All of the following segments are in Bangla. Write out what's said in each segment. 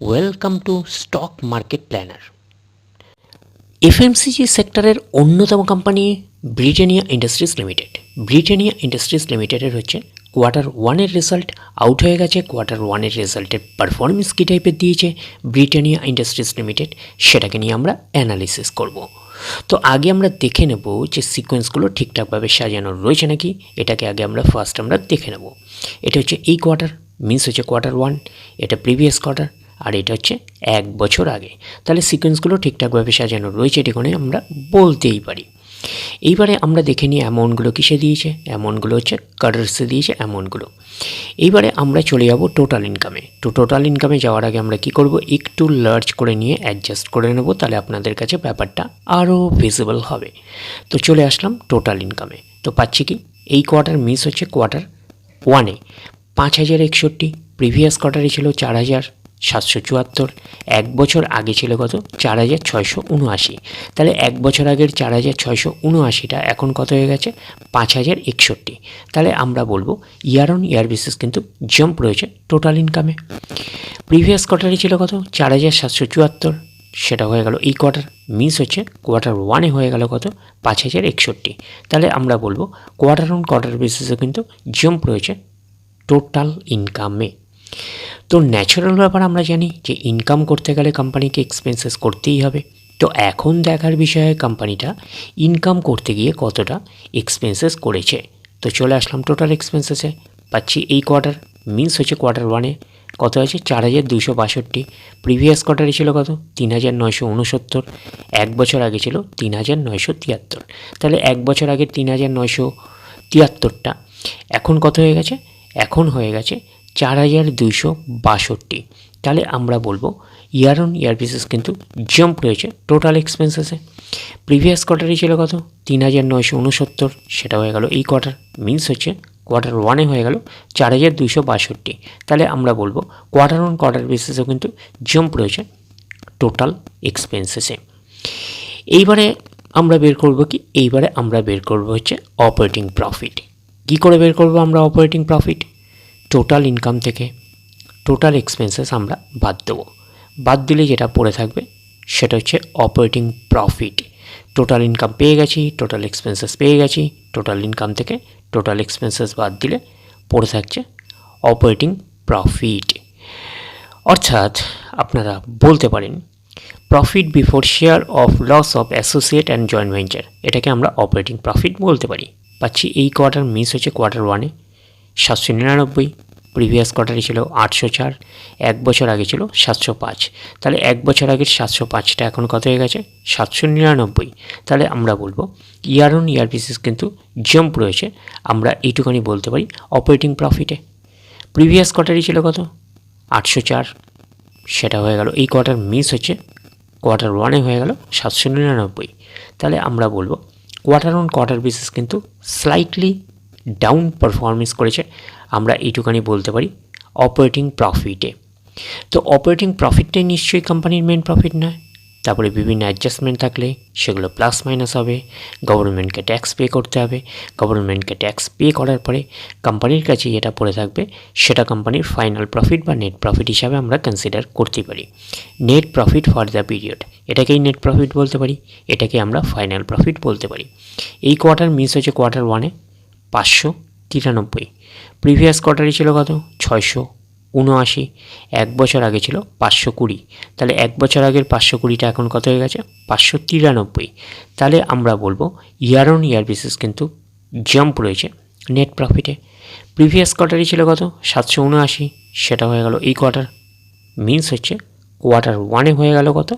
Welcome to stock market planner. FMCG সেক্টরের অন্যতম company Britannia industries limited. Britannia industries লিমিটেডের হচ্ছে কোয়ার্টার ওয়ানের রেজাল্ট আউট হয়ে গেছে। কোয়ার্টার ওয়ানের রেজাল্টের পারফরমেন্স কী টাইপের দিয়েছে ব্রিটানিয়া ইন্ডাস্ট্রিজ লিমিটেড, সেটাকে নিয়ে আমরা অ্যানালিসিস করব। তো আগে আমরা দেখে নেব যে সিকোয়েন্সগুলো ঠিকঠাকভাবে সাজানো রয়েছে নাকি। এটাকে আগে আমরা ফার্স্ট দেখে নেব। এটা হচ্ছে এই কোয়ার্টার, মিনস হচ্ছে কোয়ার্টার ওয়ান, এটা প্রিভিয়াস কোয়ার্টার, আর এটা হচ্ছে এক বছর আগে। তাহলে সিকোয়েন্সগুলো ঠিকঠাকভাবে সাজানো রয়েছে এটিখানে আমরা বলতেই পারি। এইবারে আমরা দেখে নিই অ্যামাউন্টগুলো কিসে দিয়েছে। অ্যামাউন্টগুলো হচ্ছে কার্ডার্সে দিয়েছে অ্যামাউন্টগুলো। এইবারে আমরা চলে যাব টোটাল ইনকামে। তো টোটাল ইনকামে যাওয়ার আগে আমরা কি করব, একটু লার্জ করে নিয়ে অ্যাডজাস্ট করে নেব, তাহলে আপনাদের কাছে ব্যাপারটা আরও ভিজিবল হবে। তো চলে আসলাম টোটাল ইনকামে। তো পাচ্ছি কি, এই কোয়ার্টার মিস হচ্ছে কোয়ার্টার ওয়ানে 5,061, প্রিভিয়াস কোয়ার্টারে ছিল 4,774, এক বছর আগে ছিল কত 4,679। তাহলে এক বছর আগের 4,679টা এখন কত হয়ে গেছে 5,061। তাহলে আমরা বলবো ইয়ার অন ইয়ার বেসিস কিন্তু জাম্প রয়েছে টোটাল ইনকামে। প্রিভিয়াস কোয়ার্টারে ছিল কত 4,774, সেটা হয়ে গেল এই কোয়ার্টার, মিস হচ্ছে কোয়ার্টার ওয়ানে হয়ে গেল কত 5,061। তাহলে আমরা বলবো কোয়ার্টার অন কোয়ার্টার বেসিসে কিন্তু জাম্প রয়েছে টোটাল ইনকামে। তো ন্যাচারাল ব্যাপার আমরা জানি যে ইনকাম করতে গেলে কোম্পানিকে এক্সপেন্সেস করতেই হবে। তো এখন দেখার বিষয়ে কোম্পানিটা ইনকাম করতে গিয়ে কতটা এক্সপেন্সেস করেছে। তো চলে আসলাম টোটাল এক্সপেন্সেসে। পাচ্ছি এই কোয়ার্টার, মিনস হচ্ছে কোয়ার্টার ওয়ানে কত আছে 4,262, প্রিভিয়াস কোয়ার্টারে ছিল কত 3,969, এক বছর আগে ছিল 3,973। তাহলে এক বছর আগের 3,973টা এখন কত হয়ে গেছে, এখন হয়ে গেছে 4,262। তাহলে আমরা বলবো ইয়ার অন ইয়ার বেসিস কিন্তু জাম্প রয়েছে টোটাল এক্সপেন্সেসে। প্রিভিয়াস কোয়ার্টারে ছিল কত 3,969, সেটা হয়ে গেল এই কোয়ার্টার, মিনস হচ্ছে কোয়ার্টার ওয়ানে হয়ে গেল 4,262। তাহলে আমরা বলবো কোয়ার্টার অন কোয়ার্টার বেসিসেও কিন্তু জাম্প রয়েছে টোটাল এক্সপেন্সেসে। এইবারে আমরা বের করব কি, এইবারে আমরা বের করব হচ্ছে অপারেটিং প্রফিট। কী করে বের করব আমরা অপারেটিং প্রফিট, টোটাল ইনকাম থেকে টোটাল এক্সপেন্সেস আমরা বাদ দেবো। বাদ দিলে যেটা পড়ে থাকবে সেটা হচ্ছে অপারেটিং প্রফিট। টোটাল ইনকাম পেয়ে গেছি, টোটাল এক্সপেন্সেস পেয়ে গেছি, টোটাল ইনকাম থেকে টোটাল এক্সপেন্সেস বাদ দিলে পড়ে থাকছে অপারেটিং প্রফিট। অর্থাৎ আপনারা বলতে পারেন profit before share of loss of associate and joint venture, এটাকে আমরা অপারেটিং প্রফিট বলতে পারি। পাচ্ছি এই কোয়ার্টার, মিস হচ্ছে কোয়ার্টার ওয়ানে 799, প্রিভিয়াস কোয়ার্টারে ছিল 804, এক বছর আগে ছিল 705। তাহলে এক বছর আগের 705টা এখন কত হয়ে গেছে 799। তাহলে আমরা বলবো ইয়ার অন ইয়ার বেসিস কিন্তু জাম্প রয়েছে, আমরা এইটুখানি বলতে পারি অপারেটিং প্রফিটে। প্রিভিয়াস কোয়ার্টারে ছিল কত 804, সেটা হয়ে গেল এই কোয়ার্টার, মিস হচ্ছে কোয়ার্টার ওয়ানে হয়ে গেল 799। তাহলে আমরা বলবো কোয়ার্টার অন কোয়ার্টার বেসিস কিন্তু স্লাইটলি ডাউন পারফরমেন্স করেছে, আমরা এইটুখানি বলতে পারি অপারেটিং প্রফিটে। তো অপারেটিং প্রফিটটাই নিশ্চয়ই কোম্পানির মেন প্রফিট নয়, তারপরে বিভিন্ন অ্যাডজাস্টমেন্ট থাকলে সেগুলো প্লাস মাইনাস হবে, গভর্নমেন্টকে ট্যাক্স পে করতে হবে, গভর্নমেন্টকে ট্যাক্স পে করার পরে কোম্পানির কাছে যেটা পড়ে থাকবে সেটা কোম্পানির ফাইনাল প্রফিট বা নেট প্রফিট হিসাবে আমরা কনসিডার করতে পারি। Net profit for the period, এটাকেই নেট প্রফিট বলতে পারি, এটাকে আমরা ফাইনাল প্রফিট বলতে পারি। এই কোয়ার্টার মিস হচ্ছে কোয়ার্টার ওয়ানে 593, প্রিভিয়াস কোয়ার্টারে ছিল কত 679, এক বছর আগে ছিল 520। তাহলে এক বছর আগের 520টা এখন কত হয়ে গেছে 593। তাহলে আমরা বলবো ইয়ার অন ইয়ার বেসিস কিন্তু জাম্প রয়েছে নেট প্রফিটে। প্রিভিয়াস কোয়ার্টারে ছিল কত 779, সেটা হয়ে গেল এই কোয়ার্টার, মিনস হচ্ছে কোয়ার্টার ওয়ানে হয়ে গেল কত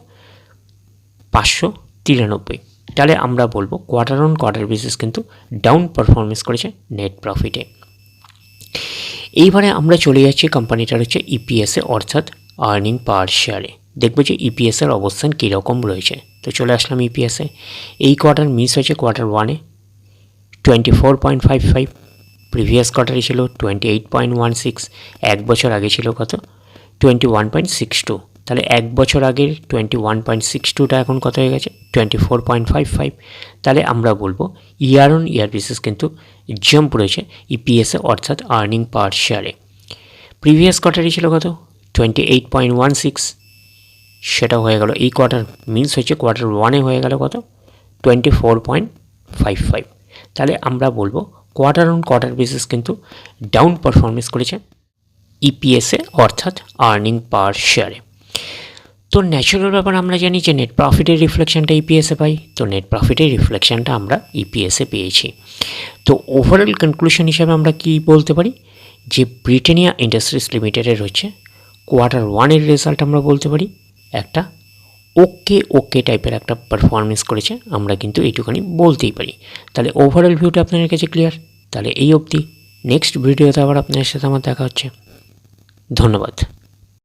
593। তাহলে আমরা বলবো কোয়ার্টার অন কোয়ার্টার বেসিস কিন্তু ডাউন পারফরমেন্স করেছে নেট প্রফিটে। এইবারে আমরা চলে যাচ্ছি কোম্পানিটার হচ্ছে ইপিএসে, অর্থাৎ আর্নিং পার শেয়ারে। দেখবো যে ইপিএসের অবস্থান কীরকম রয়েছে। তো চলে আসলাম ইপিএসে। এই কোয়ার্টার মিস হয়েছে কোয়ার্টার ওয়ানে 24.55, প্রিভিয়াস কোয়ার্টারে ছিল 28.16, এক বছর আগে ছিল কত 21.62। তাহলে এক বছর আগের 21.62টা এখন কত হয়ে গেছে 24.55। তাহলে আমরা বলবো ইয়ার অন ইয়ার বেসিস কিন্তু জাম্প রয়েছে ইপিএসে, অর্থাৎ আর্নিং পার শেয়ারে। প্রিভিয়াস কোয়ার্টারে ছিল কত 28.16, সেটা হয়ে গেল এই কোয়ার্টার, মিনস হচ্ছে কোয়ার্টার 1-এ হয়ে গেল কত 24.55। তাহলে আমরা বলবো কোয়ার্টার অন কোয়ার্টার বেসিস কিন্তু ডাউন পারফরমেন্স করেছে ইপিএসে অর্থাৎ আর্নিং পার শেয়ারে। তো ন্যাচারাল ব্যাপার আমরা জানি যে নেট প্রফিটের রিফ্লেকশনটা ইপিএসে পাই, তো নেট প্রফিটের রিফ্লেকশনটা আমরা ইপিএসে পেয়েছি। তো ওভারঅল কনক্লুশন হিসাবে আমরা কি বলতে পারি যে ব্রিটানিয়া ইন্ডাস্ট্রিজ লিমিটেডের হচ্ছে কোয়ার্টার 1-এর রেজাল্ট আমরা বলতে পারি একটা ওকে টাইপের একটা পারফরমেন্স করেছে, আমরা কিন্তু এইটুখানি বলতেই পারি। তাহলে ওভারঅল ভিউটা আপনাদের কাছে ক্লিয়ার। তাহলে এই অবধি, নেক্সট ভিডিওতে আবার আপনাদের সাথে আমার দেখা হচ্ছে। ধন্যবাদ।